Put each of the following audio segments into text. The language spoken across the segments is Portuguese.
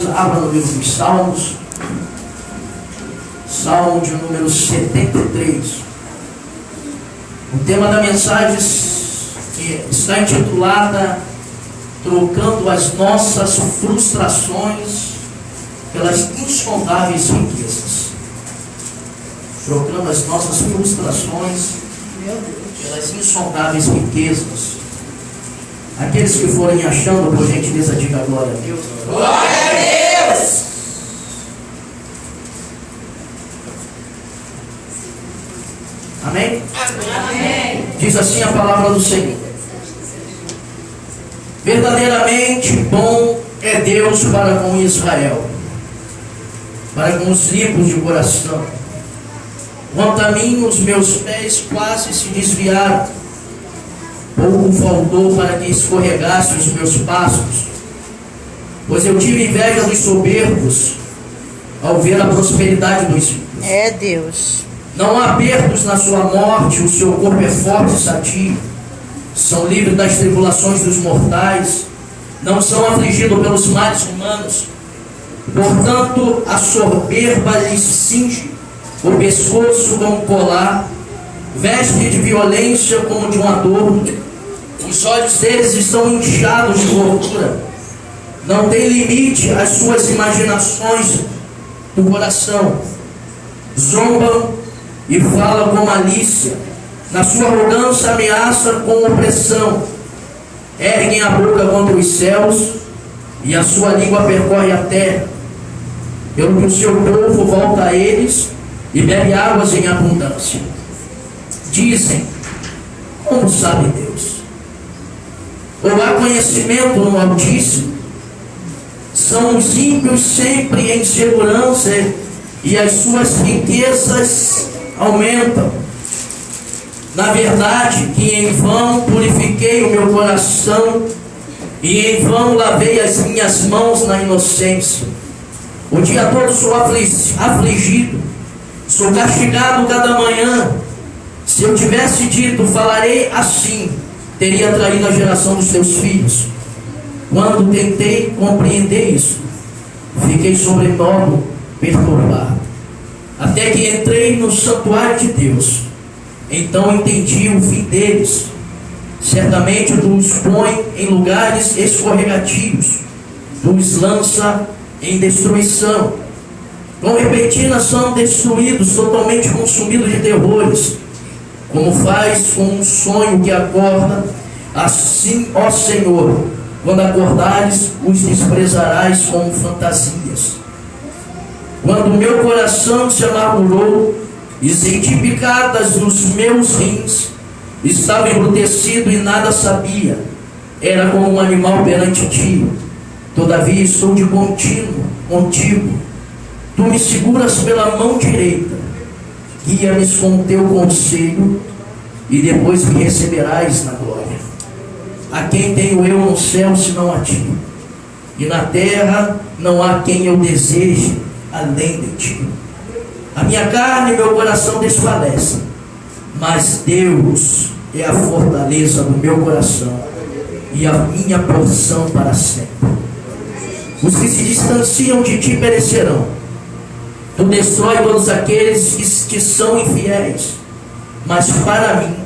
Abra no livro dos Salmos, Salmo de número 73. O tema da mensagem está intitulada Trocando as nossas frustrações pelas insondáveis riquezas. Trocando as nossas frustrações pelas insondáveis riquezas. Aqueles que forem achando, por gentileza, diga glória a Deus. Glória a Deus! Amém? Amém. Diz assim a palavra do Senhor: verdadeiramente bom é Deus para com Israel, para com os limpos de coração. Quanto a mim, os meus pés quase se desviaram. Pouco faltou para que escorregasse os meus passos, pois eu tive inveja dos soberbos ao ver a prosperidade dos ímpios. É Deus. Não há apertos na sua morte, o seu corpo é forte e sadio. São livres das tribulações dos mortais, não são afligidos pelos males humanos. Portanto, a soberba lhes cinge o pescoço como um colar, veste de violência como de um adorno. Os olhos deles estão inchados de gordura. Não tem limite às suas imaginações do coração. Zombam e falam com malícia. Na sua arrogância ameaça com opressão. Erguem a boca contra os céus e a sua língua percorre a terra. Pelo que o seu povo volta a eles e bebe águas em abundância. Dizem: como sabe Deus? Ou há conhecimento no Altíssimo? São os ímpios sempre em segurança e as suas riquezas aumentam. Na verdade, que em vão purifiquei o meu coração e em vão lavei as minhas mãos na inocência. O dia todo sou afligido, sou castigado cada manhã. Se eu tivesse dito, falarei assim, teria traído a geração dos teus filhos. Quando tentei compreender isso, fiquei sobremodo perturbado, até que entrei no santuário de Deus. Então entendi o fim deles. Certamente os põe em lugares escorregadios, os lança em destruição. Com repentina são destruídos, totalmente consumidos de terrores. Como faz com um sonho que acorda, assim, ó Senhor, quando acordares, os desprezarás como fantasias. Quando o meu coração se amargurou e senti picadas nos meus rins, estava embrutecido e nada sabia, era como um animal perante ti. Todavia estou de contínuo contigo, tu me seguras pela mão direita, guia-me com o teu conselho, e depois me receberás na glória. A quem tenho eu no céu senão a ti? E na terra não há quem eu deseje além de ti. A minha carne e meu coração desfalecem, mas Deus é a fortaleza do meu coração e a minha porção para sempre. Os que se distanciam de ti perecerão. Tu destrói todos aqueles que são infiéis. Mas para mim,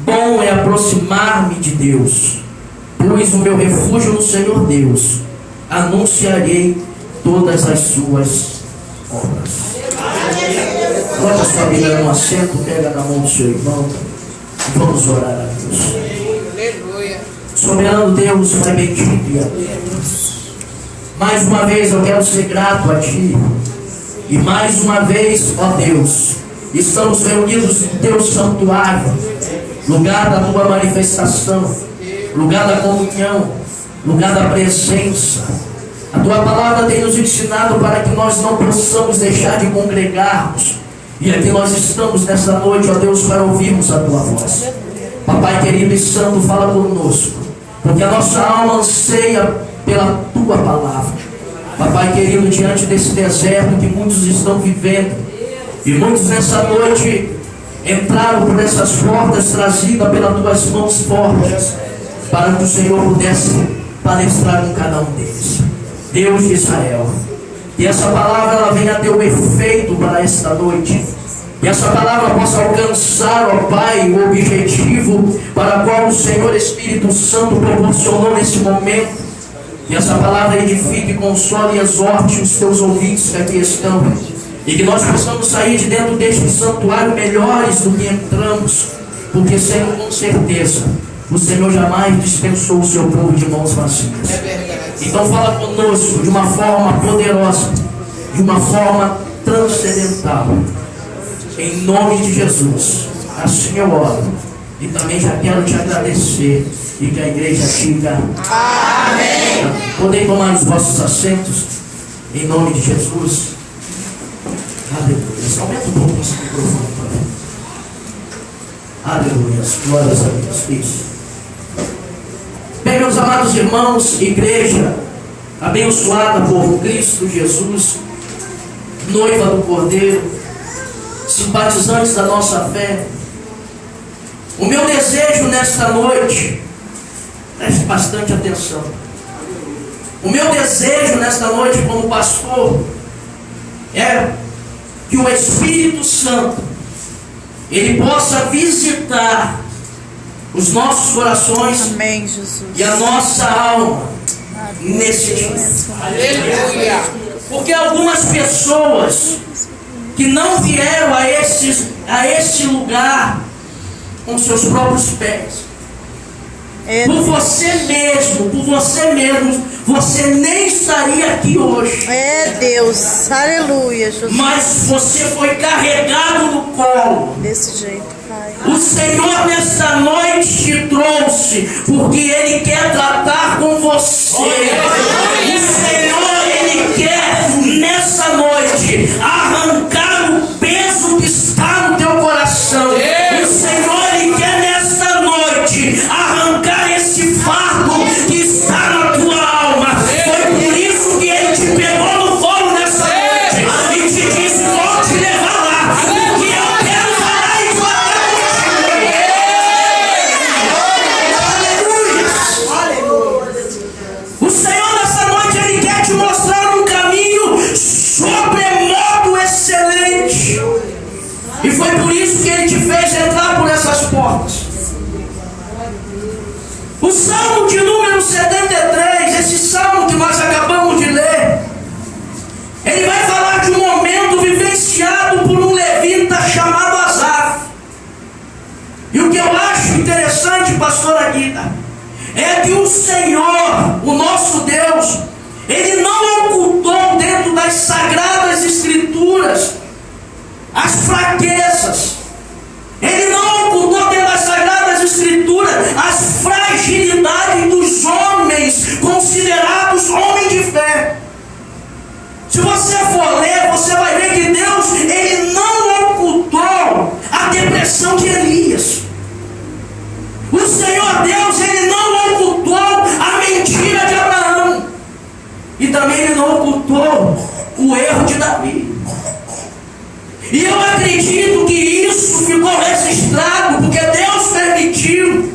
bom é aproximar-me de Deus. Pus o meu refúgio no Senhor Deus. Anunciarei todas as suas obras. Coloca sua Bíblia no assento, pega na mão do seu irmão e vamos orar a Deus. Aleluia. Soberano Deus, Pai bendito e amado, mais uma vez eu quero ser grato a Ti. E mais uma vez, ó Deus, estamos reunidos no Teu santuário, lugar da Tua manifestação, lugar da comunhão, lugar da presença. A Tua palavra tem nos ensinado para que nós não possamos deixar de congregarmos. E aqui nós estamos nessa noite, ó Deus, para ouvirmos a Tua voz. Papai querido e santo, fala conosco, porque a nossa alma anseia pela Tua palavra. Papai querido, diante desse deserto que muitos estão vivendo, e muitos nessa noite entraram por essas portas trazidas pelas Tuas mãos fortes, para que o Senhor pudesse palestrar com cada um deles. Deus de Israel. E essa palavra ela venha ter o efeito para esta noite. E essa palavra possa alcançar, ó Pai, o objetivo para o qual o Senhor Espírito Santo proporcionou nesse momento. E essa palavra edifique, console e exorte os teus ouvintes que aqui estão. E que nós possamos sair de dentro deste santuário melhores do que entramos. Porque, Senhor, com certeza, o Senhor jamais dispensou o seu povo de mãos vazias. É verdade. Então fala conosco de uma forma poderosa, de uma forma transcendental. Em nome de Jesus. Assim eu oro. E também já quero te agradecer. E que a igreja diga amém. Podem tomar os vossos assentos. Em nome de Jesus. Aleluia. Aumenta um pouco esse microfone para mim. Aleluia. Glórias a Deus. Isso. Bem, meus amados irmãos, igreja abençoada por Cristo Jesus, noiva do Cordeiro, simpatizantes da nossa fé, o meu desejo nesta noite, preste bastante atenção, o meu desejo nesta noite como pastor é que o Espírito Santo ele possa visitar os nossos corações. Amém, Jesus. E a nossa alma nesse dia. Aleluia. Porque algumas pessoas que não vieram a este lugar com seus próprios pés, por você mesmo, você nem estaria aqui hoje. É Deus, aleluia, Jesus. Mas você foi carregado no colo. Desse jeito, Pai. O Senhor nesta noite te trouxe porque Ele quer tratar com você. O Senhor, Ele quer nessa noite arrancar o peso que está no teu coração. O Senhor, Ele quer nesta noite arrancar esse fardo que está na tua alma. Foi por isso que Ele te pegou no colo nessa noite e te disse: vou te levar lá, porque eu quero falar e falar. O Senhor nessa noite Ele quer te mostrar um caminho sobremodo excelente. E foi por isso que Ele te fez entrar por essas portas. O Salmo de número 73, esse Salmo que nós acabamos de ler, ele vai falar de um momento vivenciado por um levita chamado Asaf. E o que eu acho interessante, pastora Guida, é que o Senhor, o nosso Deus, Ele não ocultou dentro das sagradas escrituras as fraquezas. Ele não ocultou dentro das sagradas escrituras as fragilidades dos homens considerados homens de fé. Se você for ler, você vai ver que Deus, Ele não ocultou a depressão de Elias. O Senhor Deus, Ele não ocultou a mentira de Abraão. E também Ele não ocultou o erro de Davi. E eu acredito que isso ficou registrado porque Deus permitiu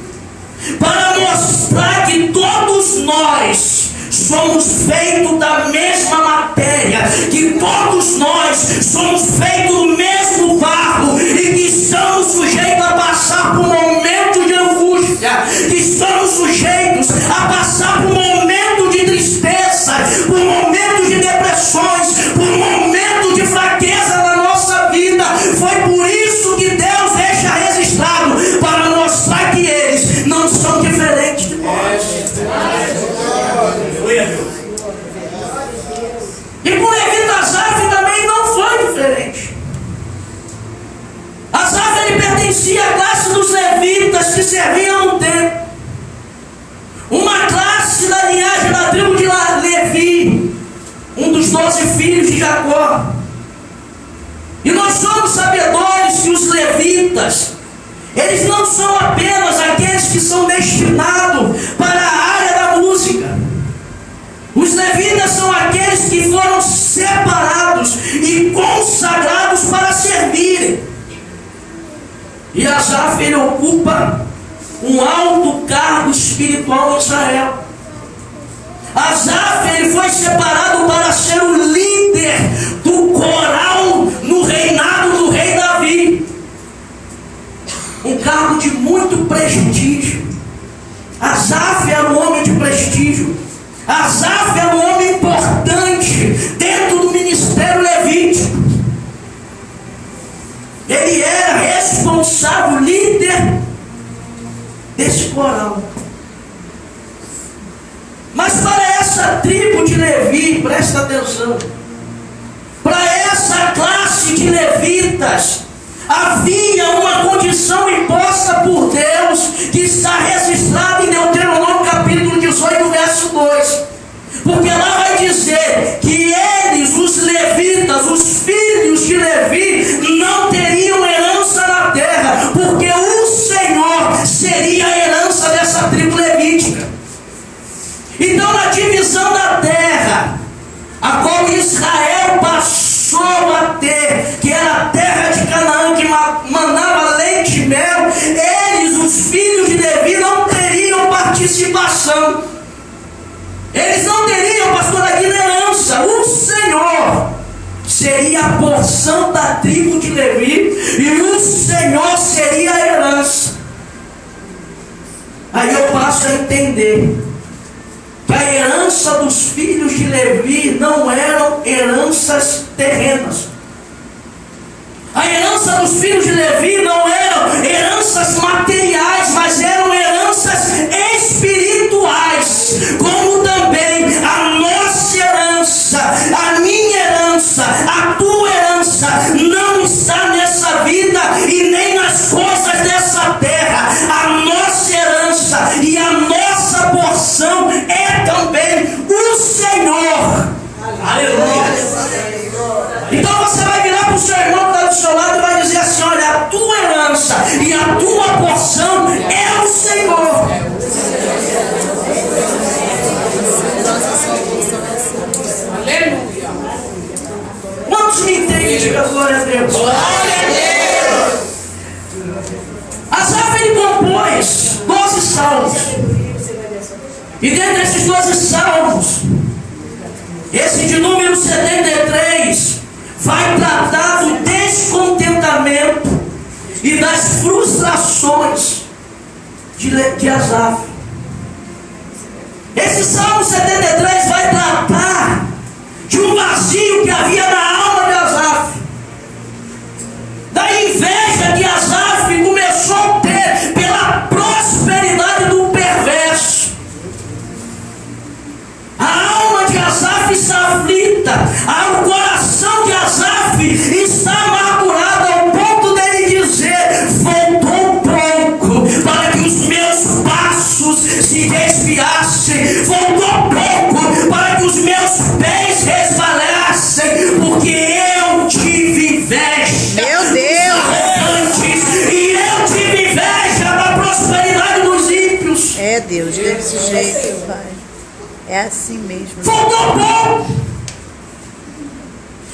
para mostrar que todos nós somos feitos da mesma matéria, que todos nós somos feitos do mesmo barro e que estamos sujeitos a passar por momentos de angústia, que estamos sujeitos a passar por momentos de tristeza, por momentos de depressões, por momentos de fraqueza na nossa vida. Foi por isso que Deus deixa registrado para mostrar que eles não são diferentes de nós. E com o levita Asaf também não foi diferente. Asaf, ele pertencia à classe dos levitas que serviam no templo, uma classe da linhagem da tribo de Levi, um dos 12 filhos de Jacó. E nós somos sabedores que os levitas, eles não são apenas aqueles que são destinados para a área da música. Os levitas são aqueles que foram separados e consagrados para servirem. E Asaf, ele ocupa um alto cargo espiritual em Israel. Asaf, ele foi separado para ser o líder do coral no reinado do rei Davi. Um cargo de muito prestígio. Asaf era um homem de prestígio. Asaf era um homem importante dentro do ministério levítico. Ele era responsável, líder desse coral. Mas para essa tribo de Levi, presta atenção, para essa classe de levitas, havia uma condição imposta por Deus, que está registrada em Deuteronômio capítulo 18, verso 2. Porque lá vai dizer que eles, os levitas, os filhos de Levi, não teriam herança na terra, porque o Senhor seria a herança dessa tribo levítica. Então, na divisão da terra, a qual Israel passou a ter, que era a terra de Canaã, que mandava leite e mel, eles, os filhos de Levi, não teriam participação. Eles não teriam, pastor, aqui na herança. O Senhor seria a porção da tribo de Levi, e o Senhor seria a herança. Aí eu passo a entender que a herança dos filhos de Levi não eram heranças terrenas. A herança dos filhos de Levi não eram heranças materiais, mas eram heranças espirituais, como também a nossa herança, a minha herança, a tua herança não está nessa vida e nem nas coisas dessa terra. A nossa herança e a nossa porção é também o Senhor. Aleluia. Então você vai virar para o seu irmão que está do seu lado e vai dizer assim: olha, a tua herança e a tua porção é o Senhor. Aleluia. Quantos me entendem? Diga glória a Deus. Glória a Deus. Asaf, ele compôs 12 salmos. E dentre esses 12 salmos, esse de número 73 vai tratar do descontentamento e das frustrações de Asaf. Esse Salmo 73 vai tratar de um vazio que havia na alma de Asaf, da inveja que Asaf começou a ter pela prosperidade do perverso. A alma de Asaf está aflita, o coração de Asaf está amargurado ao ponto dele dizer: faltou pouco para que os meus passos se desviassem, faltou pouco para que os meus pés resvalassem, porque eu tive inveja. Meu Deus! E eu tive inveja da prosperidade dos ímpios. É Deus, desse jeito, Pai. É assim mesmo. Faltou pouco.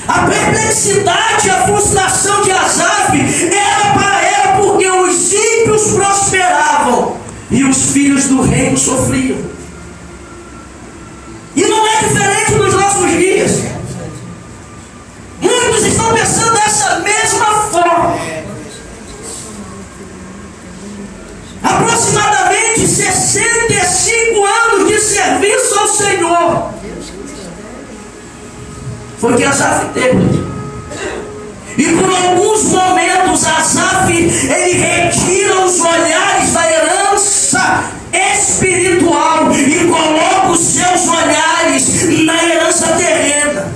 A perplexidade e a frustração de Asaf era porque os ímpios prosperavam e os filhos do reino sofriam. E não é diferente nos nossos dias. Muitos estão pensando dessa mesma forma. Aproximadamente 65 anos de serviço ao Senhor foi que Asaf teve. E por alguns momentos Asaf, ele retira os olhares da herança espiritual e coloca os seus olhares na herança terrena.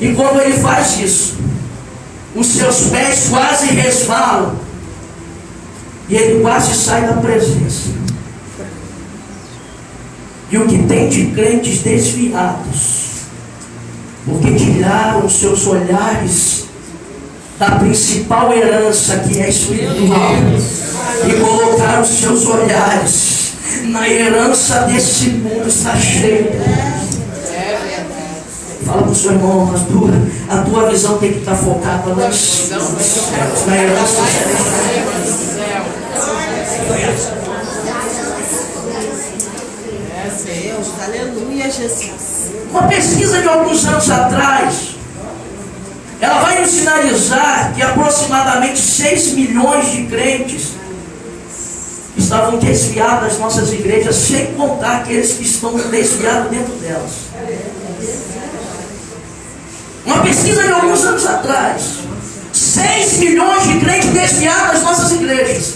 E quando ele faz isso, os seus pés quase resvalam e ele quase sai da presença. E o que tem de crentes desviados, porque tiraram seus olhares da principal herança, que é espiritual, e colocaram seus olhares na herança desse mundo, está cheio. Fala para o seu irmão: a tua visão tem que estar focada lá em cima, na herança Deus, aleluia. Jesus. Uma pesquisa de alguns anos atrás, ela vai nos sinalizar que aproximadamente 6 milhões de crentes estavam desviados das nossas igrejas, sem contar aqueles que estão desviados dentro delas. Uma pesquisa de alguns anos atrás, 6 milhões de crentes desviados das nossas igrejas,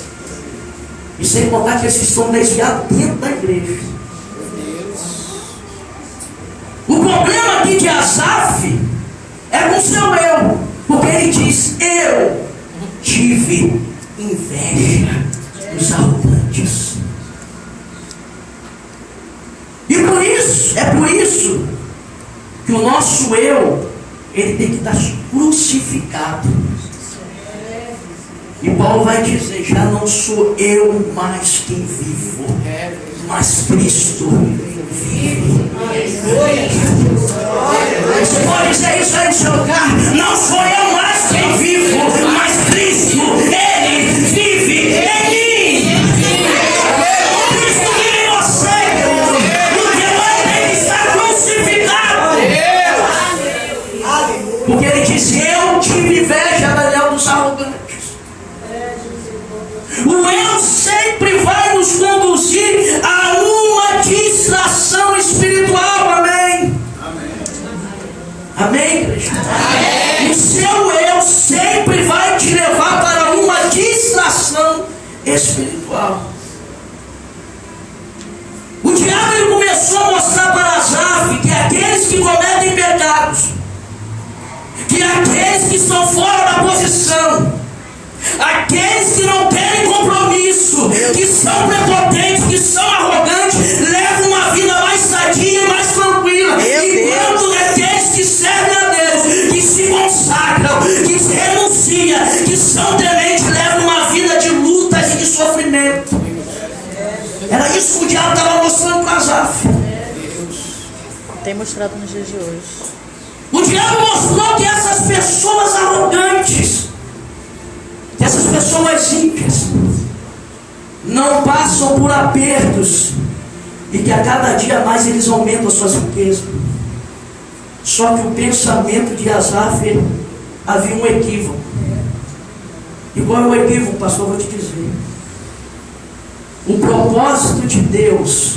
e sem contar aqueles que estão desviados dentro da igreja. O problema aqui de Asaf é com seu eu, porque ele diz: eu tive inveja dos arrogantes. E é por isso que o nosso eu, ele tem que estar crucificado. E Paulo vai dizer: já não sou eu mais quem vivo, mas Cristo vive. Você pode dizer isso aí no seu lugar? Não sou eu mais quem vivo, mas Cristo, Ele vive em mim. Cristo vive em você, porque Ele está crucificado. Porque Ele diz: eu tive inveja, Daniel, dos arrogantes. O eu sempre vai nos conduzir a uma distração espiritual. Amém? Amém, igreja? Amém. O seu eu sempre vai te levar para uma distração espiritual. O diabo, ele começou a mostrar para Asaf que aqueles que cometem pecados, que aqueles que estão fora da posição, aqueles que não têm compromisso, que são prepotentes, que são arrogantes, levam uma vida mais sadia e mais tranquila. Enquanto aqueles que servem a Deus, que se consagram, que se renunciam, que são tementes, levam uma vida de lutas e de sofrimento. Era isso que o diabo estava mostrando para Asaf. Tem mostrado nos dias de hoje. O diabo mostrou que essas pessoas arrogantes, essas pessoas ímpias, não passam por apertos, e que a cada dia mais eles aumentam as suas riquezas. Só que o pensamento de Asaf, havia um equívoco. E qual é o equívoco, pastor? Vou te dizer. O propósito de Deus,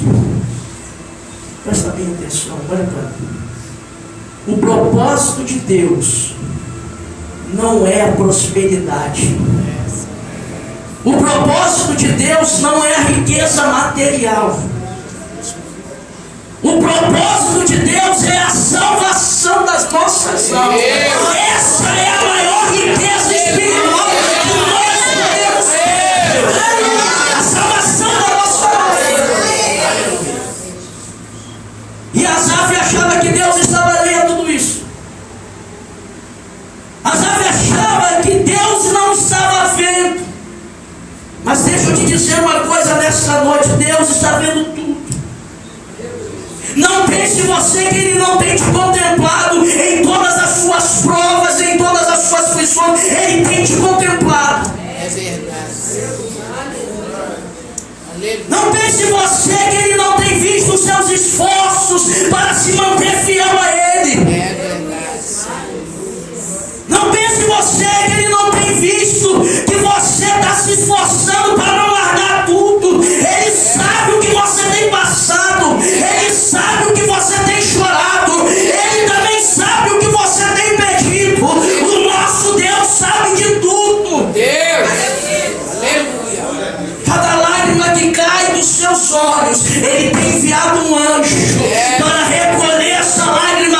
presta bem atenção, olha para mim. O propósito de Deus não é a prosperidade. O propósito de Deus não é a riqueza material. O propósito de Deus é a salvação das nossas almas. Essa é a maior riqueza espiritual que nós podemos ter. A salvação da nossa alma. E Asaf achava que Deus estava lendo tudo isso. Asaf achava que Deus não estava vendo. Mas deixa eu te dizer uma coisa nessa noite: Deus está vendo tudo. Não pense você que Ele não tem te contemplado em todas as suas provas, em todas as suas aflições. Ele tem te contemplado. É verdade. Não pense você que Ele não tem visto os seus esforços para se manter fiel a Ele. É verdade. Não pense você que Ele não tem visto que você está se esforçando para não largar tudo. Ele sabe o que você tem passado. Ele sabe o que você tem chorado. Ele também sabe o que você tem pedido. O nosso Deus sabe de tudo. Deus. Aleluia. Cada lágrima que cai dos seus olhos, Ele tem enviado um anjo para recolher essa lágrima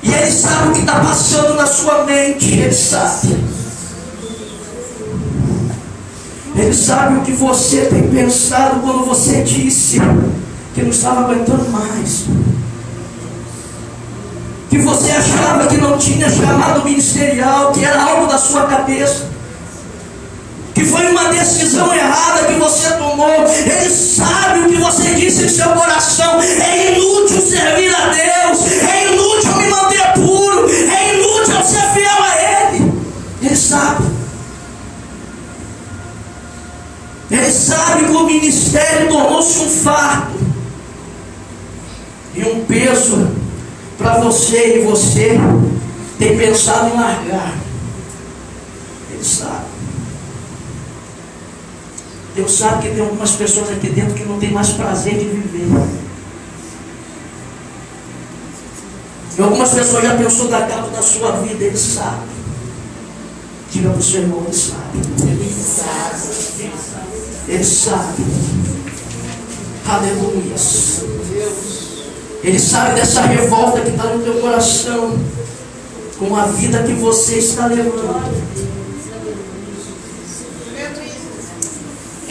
E Ele sabe o que está passando na sua mente. Ele sabe. Ele sabe o que você tem pensado quando você disse que não estava aguentando mais, que você achava que não tinha chamado ministerial, que era algo da sua cabeça, que foi uma decisão errada que você tomou. Ele sabe o que você disse em seu coração: é inútil servir a Deus, é inútil me manter puro, é inútil ser fiel a Ele. Ele sabe. Ele sabe que o ministério tornou-se um fardo e um peso para você, e você tem pensado em largar. Ele sabe. Deus sabe que tem algumas pessoas aqui dentro que não tem mais prazer de viver. E algumas pessoas já pensou dar cabo da sua vida. Ele sabe. Diga para o seu irmão: Ele sabe. Ele sabe. Ele sabe. Aleluia. Ele sabe dessa revolta que está no teu coração com a vida que você está levando.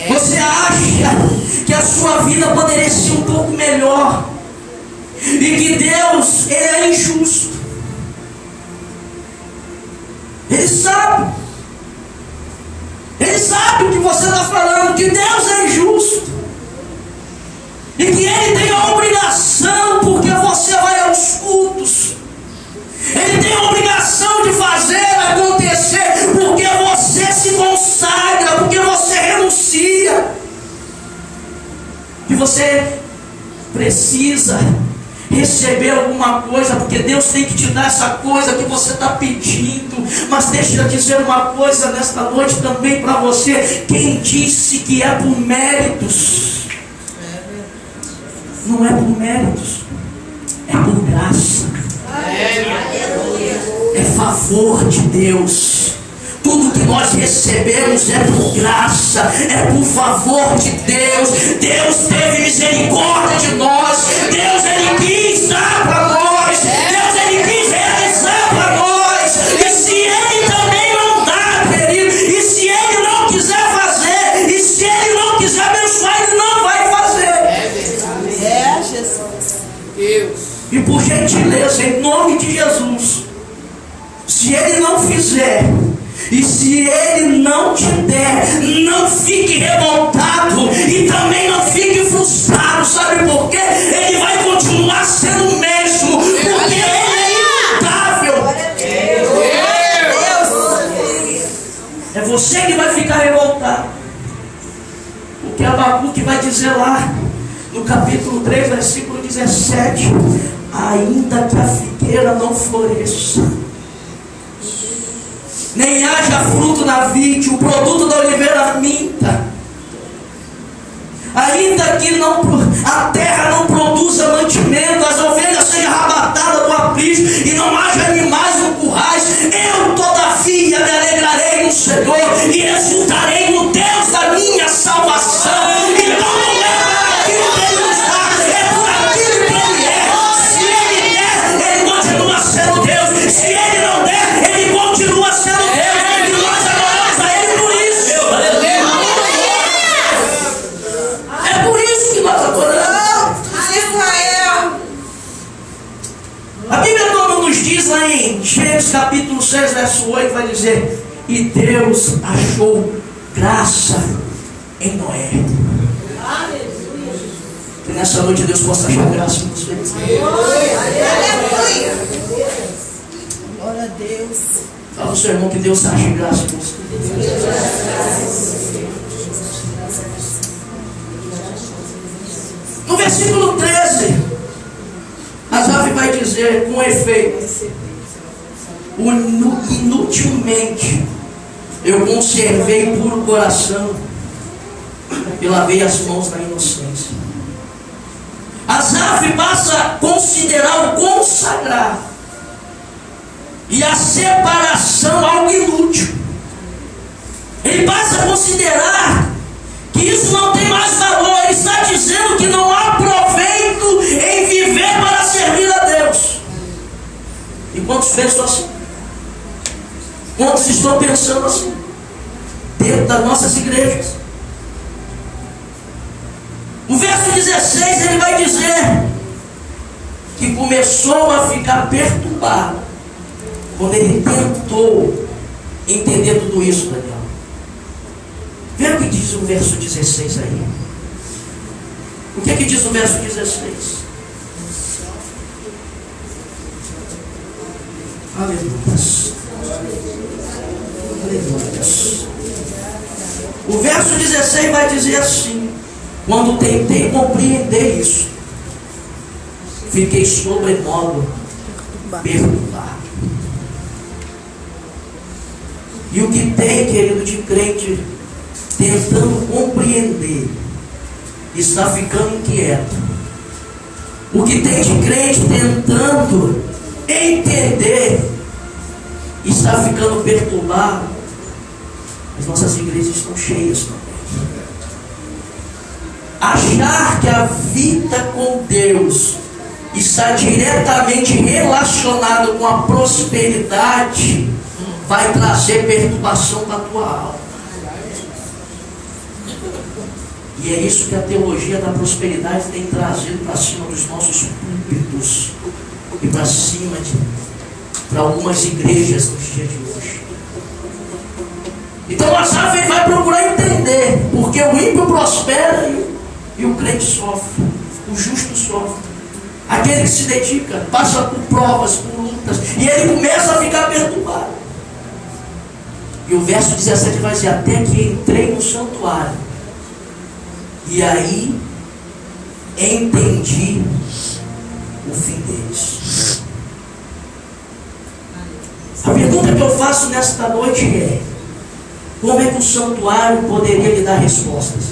Você acha que a sua vida poderia ser um pouco melhor, e que Deus, Ele é injusto. Ele sabe. Ele sabe o que você está falando, que Deus é injusto, e que Ele tem a obrigação, porque você vai aos cultos, Ele tem a obrigação de fazer acontecer, porque você se consagra, porque você renuncia, que você precisa receber alguma coisa, porque Deus tem que te dar essa coisa que você está pedindo. Mas deixa eu dizer uma coisa nesta noite também para você: quem disse que é por méritos? Não é por méritos, é por graça, é favor de Deus. Tudo que nós recebemos é por graça, é por favor de Deus. Deus teve misericórdia de nós. Deus, Ele quis dar para nós. Deus, Ele quis realizar para nós. E se Ele também não dá, querido, e se Ele não quiser fazer, e se Ele não quiser abençoar, Ele não vai fazer. É, Jesus. Deus. E por gentileza, em nome de Jesus, se Ele não fizer, e se Ele não te der, não fique revoltado e também não fique frustrado. Sabe por quê? Ele vai continuar sendo o mesmo, porque Ele é imutável. É você que vai ficar revoltado. O que Abacuque vai dizer lá no capítulo 3, versículo 17: ainda que a figueira não floresça, nem haja fruto na vide, o produto da oliveira minta, ainda que a terra não produza mantimento, as ovelhas sejam arrebatadas do aprisco e não haja animais no currais, eu todavia me alegrarei no Senhor e exultarei no Deus da minha salvação. Então não é por aquilo que Ele nos dá, é por aquilo que Ele é. Se Ele der, Ele continua sendo Deus. Se Ele não der, Ele continua sendo Deus. A Bíblia como nos diz lá em Gênesis capítulo 6, verso 8, vai dizer: e Deus achou graça em Noé. Que nessa noite Deus possa achar graça em você. Aleluia. Glória a Deus. Fala ao seu irmão que Deus ache graça em você. No versículo 13, Asaf vai dizer com efeito: inutilmente eu conservei puro coração e lavei as mãos na inocência. Asaf passa a considerar o consagrar e a separação algo inútil. Ele passa a considerar que isso não tem mais valor. Ele está dizendo que não há proveito em viver para servir a Deus. E quantos pensam assim? Quantos estão pensando assim? Dentro das nossas igrejas. O verso 16 ele vai dizer que começou a ficar perturbado quando ele tentou entender tudo isso, Daniel. Veja o que diz o verso 16 aí. O que é que diz o verso 16? Aleluia. Aleluia. O verso 16 vai dizer assim: quando tentei compreender isso, fiquei sobremodo perturbado. E o que tem, querido, de crente tentando compreender está ficando inquieto. O que tem de crente tentando entender está ficando perturbado. As nossas igrejas estão cheias também. Achar que a vida com Deus está diretamente relacionado com a prosperidade vai trazer perturbação para a tua alma. E é isso que a teologia da prosperidade tem trazido para cima dos nossos púlpitos e para cima para algumas igrejas nos dias de hoje. Então Asaf vai procurar entender porque o ímpio prospera e o crente sofre, o justo sofre. Aquele que se dedica, passa por provas, por lutas, e ele começa a ficar perturbado. E o verso 17 vai dizer: até que entrei no santuário, e aí entendi o fim deles. A pergunta que eu faço nesta noite é: como é que o santuário poderia lhe dar respostas?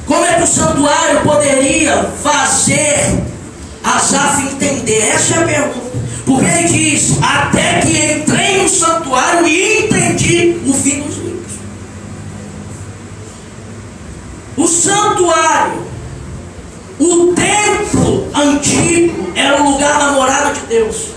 Como é que o santuário poderia fazer Asaf entender? Essa é a pergunta. Porque ele diz: até que entrei no santuário e entendi o fim dos livros. O santuário, o templo antigo, era o lugar da morada de Deus.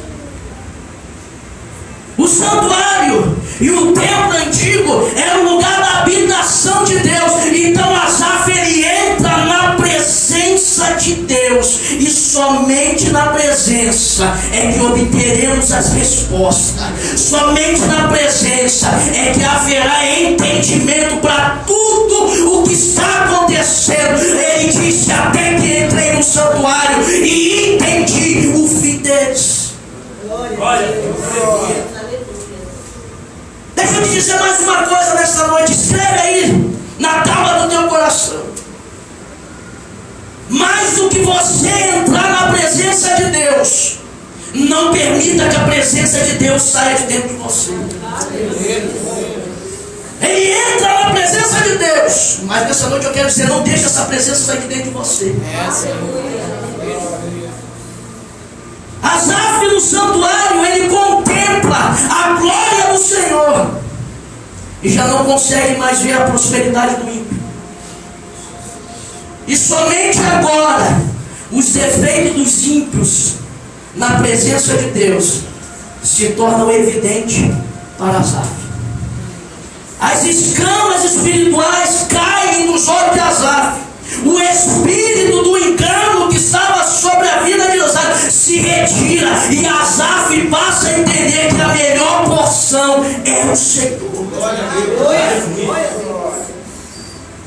O santuário e o templo antigo era o lugar da habitação de Deus. Então Asaf ele entra na presença de Deus, e somente na presença é que obteremos as respostas. Somente na presença é que haverá entendimento para tudo o que está acontecendo. Ele disse: até que entrei no santuário e entendi o fim deles. Glória. Deixa eu te dizer mais uma coisa nessa noite. Escreve aí na tábua do teu coração. Mais do que você entrar na presença de Deus, não permita que a presença de Deus saia de dentro de você. Ele entra na presença de Deus, mas nessa noite eu quero dizer: não deixe essa presença sair de dentro de você. Asaf no santuário, ele contempla a glória do Senhor e já não consegue mais ver a prosperidade do ímpio. E somente agora os defeitos dos ímpios na presença de Deus se tornam evidentes para Asaf. As escamas espirituais caem nos olhos de Asaf. O espírito do engano que estava sobre a vida de Asaf se retira, e Asaf passa a entender que a melhor porção é o Senhor.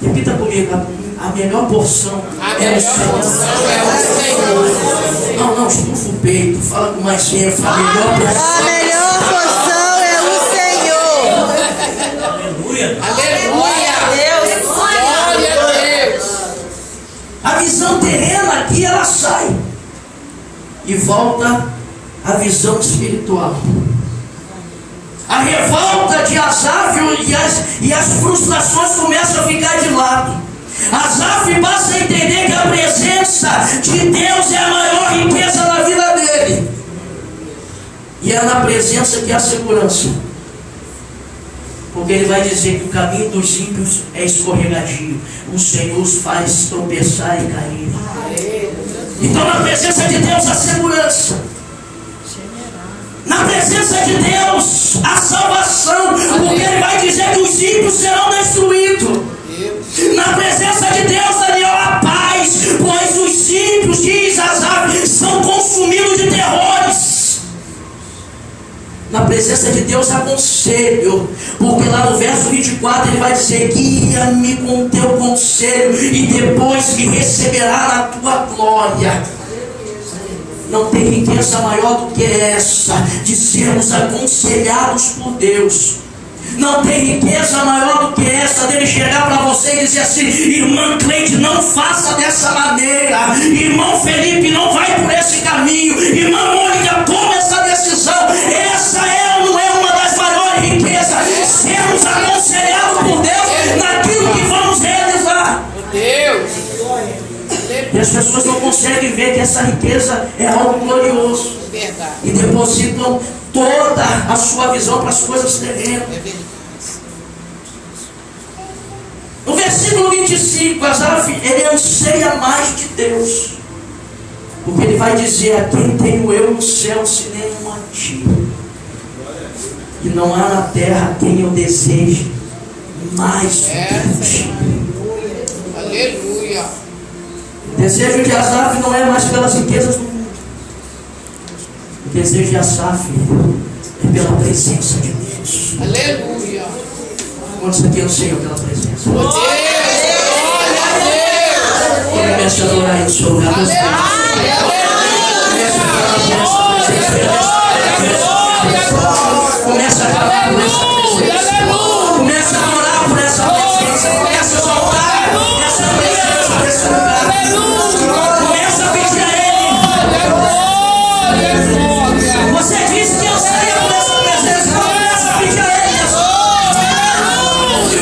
Repita comigo: a melhor porção é o Senhor. Não, estufa o peito, fala com mais ênfase. A melhor porção é o Senhor. Aleluia. Aleluia. A visão terrena aqui ela sai e volta à visão espiritual. A revolta de Asaf e as frustrações começam a ficar de lado. Asaf passa a entender que a presença de Deus é a maior riqueza na vida dele, e é na presença que há segurança. Porque ele vai dizer que o caminho dos ímpios é escorregadio, o Senhor os faz tropeçar e cair. Então na presença de Deus há segurança. ímpios serão destruídos. Na presença de Deus, Daniel, a paz, pois os ímpios, diz Asaf, são consumidos de terrores. Na presença de Deus há conselho, porque lá no verso 24 ele vai dizer: guia-me com teu conselho e depois me receberá na tua glória. Não tem riqueza maior do que essa, de sermos aconselhados por Deus. Não tem riqueza maior do que essa, dele chegar para você e dizer assim: irmã Cleide, não faça dessa maneira, irmão Felipe, não vai por esse caminho, irmã Mônica, toma essa decisão. Essa é ou não é uma das maiores riquezas, sermos aconselhados por Deus naquilo que vamos realizar. Deus. E as pessoas não conseguem ver que essa riqueza é algo glorioso. Verdade. E depositam toda a sua visão para as coisas terrenas. No versículo 25, Asaf, ele anseia mais de Deus. Porque ele vai dizer: a quem tenho eu no céu se nenhum a ti? E não há na terra quem eu deseje mais do que ti. Aleluia. O desejo de Asaf não é mais pelas riquezas do mundo. O desejo de Asaf é pela presença de Deus. Aleluia. Quantos aqui anseiam pela presença? Glória a Deus. Comece a adorar em seu lugar. Comece a adorar por essa presença. Comece a adorar por essa presença. Comece a soltar essa presença nesse lugar. Comece a pedir a Ele. Você disse que anseia por essa presença. Comece a pedir a Ele.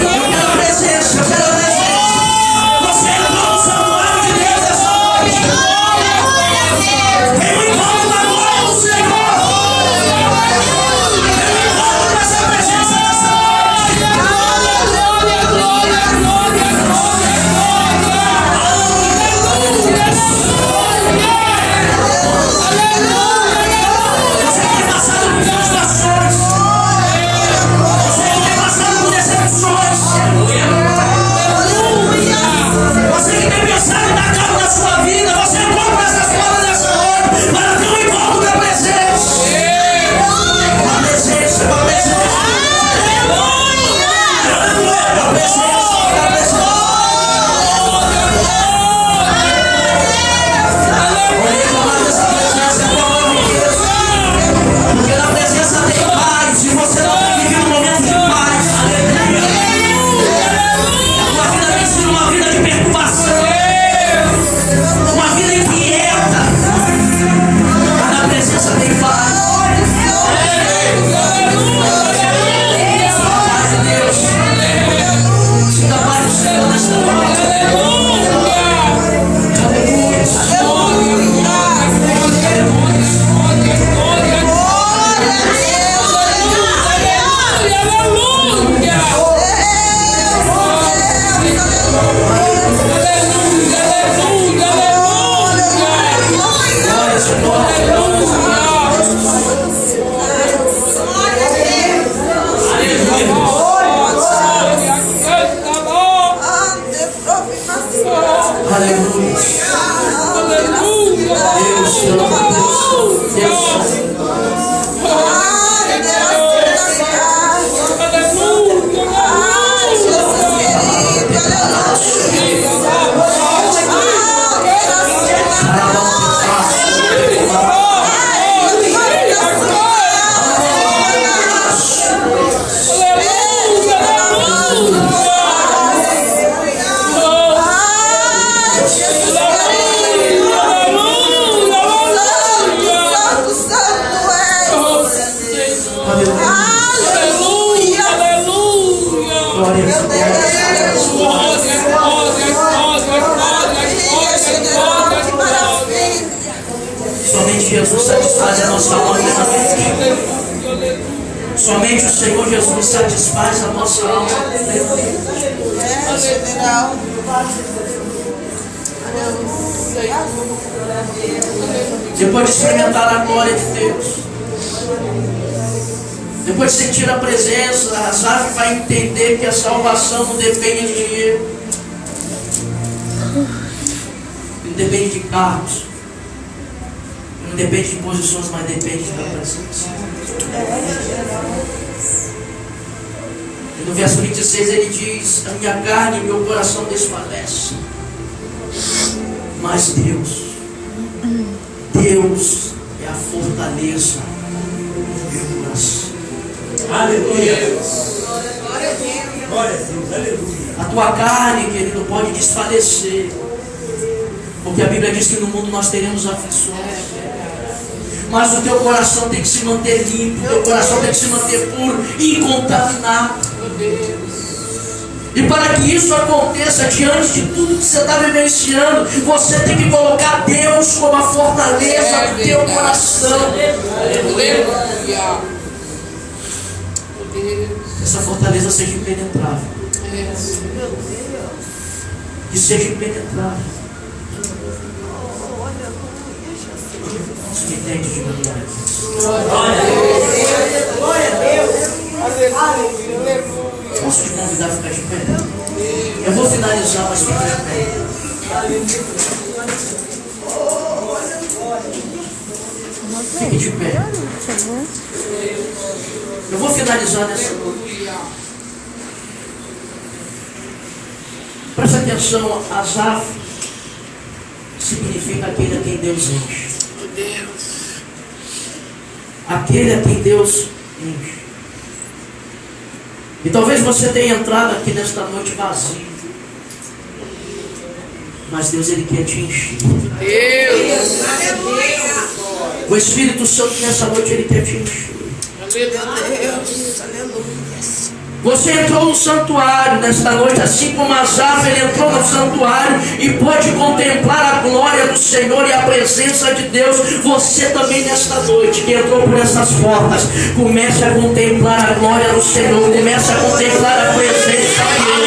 Eu quero a presença. Eu quero a presença. Você entrou no santuário de Deus essa noite. Tem um encontro da glória do Senhor. Somente Jesus satisfaz a nossa alma plenamente. Somente o Senhor Jesus satisfaz a nossa alma plenamente. Depois de experimentar a glória de Deus, Depois de sentir a presença, Asaf vai entender que a salvação não depende de dinheiro, não depende de carros, não depende de posições, mas depende da presença. E no verso 26 ele diz: a minha carne e meu coração desfalece, mas Deus é a fortaleza do meu coração. Aleluia. Glória a Deus, aleluia. A tua carne, querido, pode desfalecer, porque a Bíblia diz que no mundo nós teremos aflições, mas o teu coração tem que se manter limpo, o teu coração tem que se manter puro, incontaminado. E para que isso aconteça, diante de tudo que você está vivenciando, você tem que colocar Deus como a fortaleza do teu coração. Aleluia. Essa fortaleza seja impenetrável. Que seja impenetrável. Você me entende de glória a Deus? Glória a Deus. Aleluia. Posso te convidar a ficar de pé? Eu vou finalizar, mas fica de pé. Fique de pé. Eu vou finalizar nessa noite. Presta atenção, Asaf significa aquele a quem Deus enche. Aquele a quem Deus enche. E talvez você tenha entrado aqui nesta noite vazio, mas Deus, Ele quer te encher. O Espírito Santo nessa noite, Ele quer te encher. Você entrou no santuário nesta noite, assim como Asaf, ele entrou no santuário e pôde contemplar a glória do Senhor e a presença de Deus. Você também nesta noite, que entrou por essas portas, comece a contemplar a glória do Senhor, comece a contemplar a presença de Deus.